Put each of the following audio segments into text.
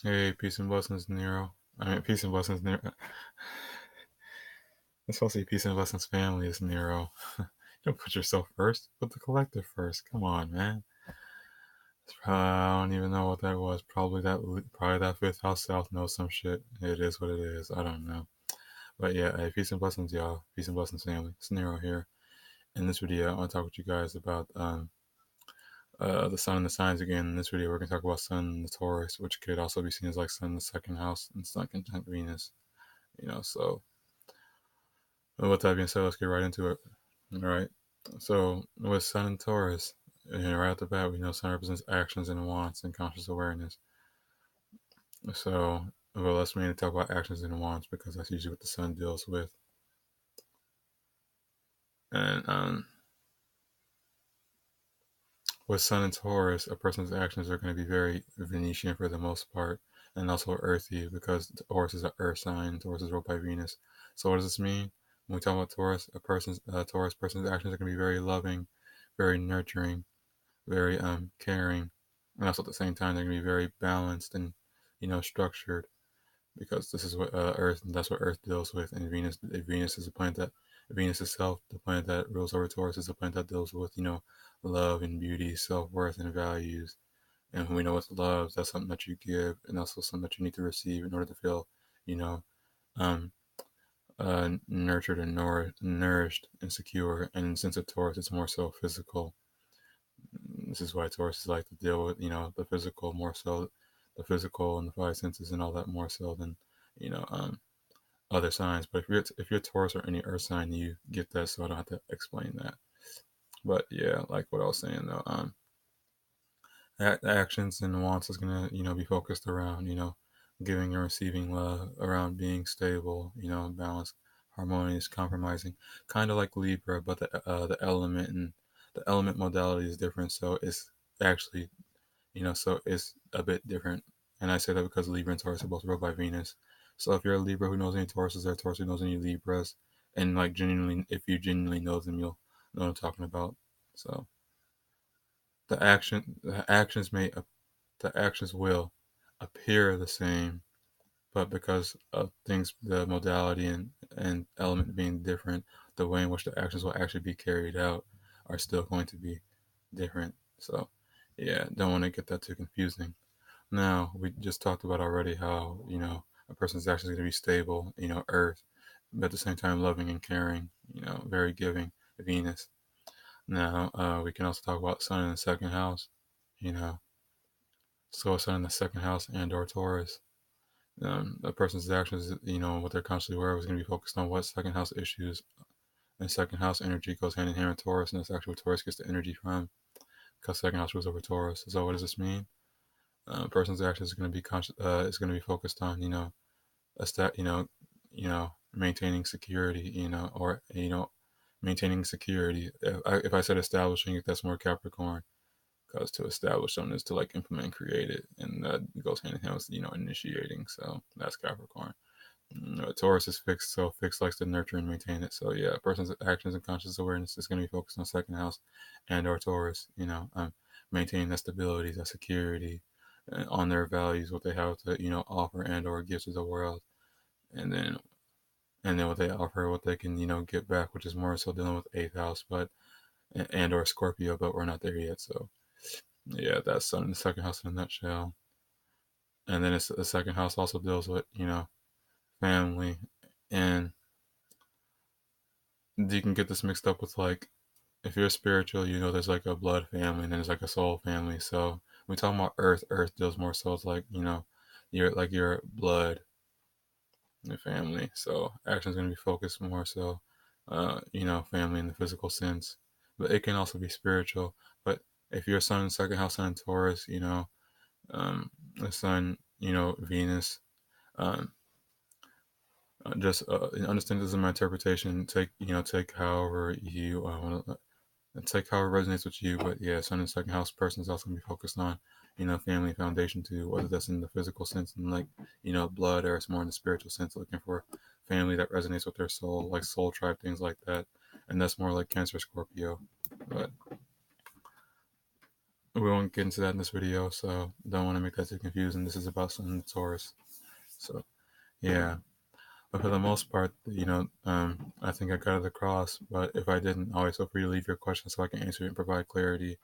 Hey, peace and blessings, Nero. I mean, peace and blessings, Nero. It's supposed to be peace and blessings, family. Is Nero. You don't put yourself first. Put the collective first. Come on, man. I don't even know what that was. Probably that fifth house south knows some shit. It is what it is. I don't know. But yeah, hey, peace and blessings, y'all. Peace and blessings, family. It's Nero here. In this video, I want to talk with you guys about the sun and the signs again. In this video, we're going to talk about sun and the Taurus, which could also be seen as like sun in the second house and sun conjunct Venus. So with that being said, let's get right into it. All right. So with Sun and Taurus, right off the bat, we know Sun represents actions and wants and conscious awareness. So, well, let's mainly talk about actions and wants because that's usually what the Sun deals with. And with Sun and Taurus, a person's actions are going to be very Venetian for the most part, and also earthy because Taurus is an Earth sign. Taurus is ruled by Venus. So, what does this mean? When we talk about Taurus, a Taurus person's actions are going to be very loving, very nurturing, very caring, and also at the same time they're gonna be very balanced and structured because this is what Earth and that's what Earth deals with. And Venus is a planet that Venus itself, the planet that rules over Taurus, is a planet that deals with love and beauty, self worth, and values. And we know what's love. That's something that you give, and also something that you need to receive in order to feel, you know, um, nurtured and nourished and secure. And since it's Taurus, it's more so physical. This is why Taurus like to deal with, the physical more so, the physical and the five senses and all that more so than, you know, um, other signs. But if you're Taurus or any Earth sign, you get that, so I don't have to explain that. But yeah, like what I was saying though, actions and wants is gonna, be focused around, giving and receiving love, around being stable, balanced, harmonious, compromising, kind of like Libra, but the element modality is different. So it's actually so it's a bit different. And I say that because Libra and Taurus are both ruled by Venus. So if you're a Libra who knows any Tauruses or a Taurus who knows any Libras, and like genuinely, if you genuinely know them, you'll know what I'm talking about. So the actions the actions will appear the same, but because of things, the modality and element being different, the way in which the actions will actually be carried out are still going to be different. So yeah, don't want to get that too confusing. Now, we just talked about already how, a person's actually going to be stable, Earth, but at the same time loving and caring, very giving, Venus. Now, we can also talk about Sun in the second house, you know, so Sun in the second house and or Taurus. A person's actions, what they're constantly aware of is going to be focused on what second house issues and second house energy goes hand in hand with Taurus, and that's actually what Taurus gets the energy from because second house rules over Taurus. So what does this mean? A person's actions is going to be is going to be focused on a stat maintaining security or maintaining security. If I said establishing it, that's more Capricorn because to establish something is to like implement and create it, and that goes hand in hand with initiating. So that's Capricorn. Taurus is fixed, so fixed likes to nurture and maintain it. So yeah, a person's actions and conscious awareness is going to be focused on second house and or Taurus. Maintaining that stability, that security, on their values, what they have to offer and or give to the world, and then what they offer, what they can get back, which is more so dealing with eighth house, but and or Scorpio, but we're not there yet. So yeah, that's Sun in the second house in a nutshell. And then the second house also deals with family, and you can get this mixed up with like if you're spiritual, there's like a blood family and then there's like a soul family. So when we talk about Earth, Earth deals more so it's like your blood and family. So action is going to be focused more so, family in the physical sense, but it can also be spiritual. But if you're Sun in second house, Sun in Taurus, the Sun, Venus, um, just understand this is my interpretation. Take however you want to take how it resonates with you. But yeah, Sun and second house person is also gonna be focused on, family foundation too, whether that's in the physical sense and like, blood, or it's more in the spiritual sense, looking for family that resonates with their soul, like soul tribe, things like that. And that's more like Cancer Scorpio. But we won't get into that in this video, so don't want to make that too confusing. This is about Sun and Taurus. So yeah, but for the most part, I think I got it across. But if I didn't, always feel free to leave your questions so I can answer it and provide clarity,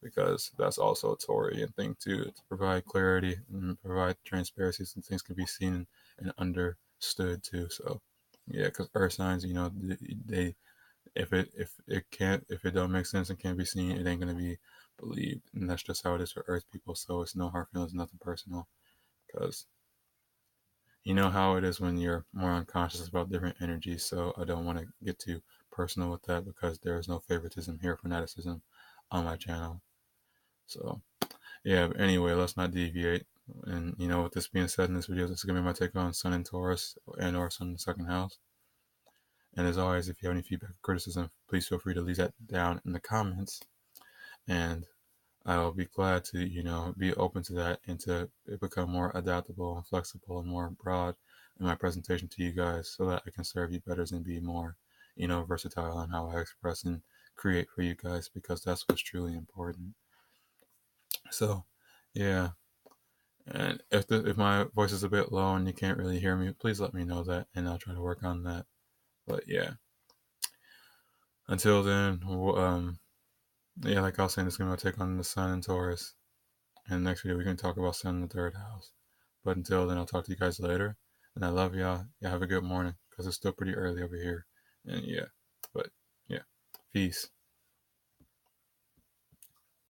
because that's also a Taurian thing too, to provide clarity and provide transparency so things can be seen and understood too. So yeah, because earth signs, they if it don't make sense and can't be seen, it ain't gonna be believed, and that's just how it is for earth people. So it's no hard feelings, nothing personal, because you know how it is when you're more unconscious about different energies. So I don't want to get too personal with that, because there is no favoritism here, fanaticism on my channel. So yeah, but anyway, let's not deviate. And with this being said, in this video, this is gonna be my take on Sun in Taurus and/or Sun in the second house. And as always, if you have any feedback or criticism, please feel free to leave that down in the comments. And I'll be glad to, be open to that and to become more adaptable and flexible and more broad in my presentation to you guys, so that I can serve you better and be more, versatile in how I express and create for you guys, because that's what's truly important. So, yeah. And if my voice is a bit low and you can't really hear me, please let me know that, and I'll try to work on that. But yeah, until then, yeah, like I was saying, this is gonna take on the Sun and Taurus. And next video, we can talk about Sun in the third house. But until then, I'll talk to you guys later. And I love y'all. Yeah, have a good morning, because it's still pretty early over here. And yeah, but yeah, peace.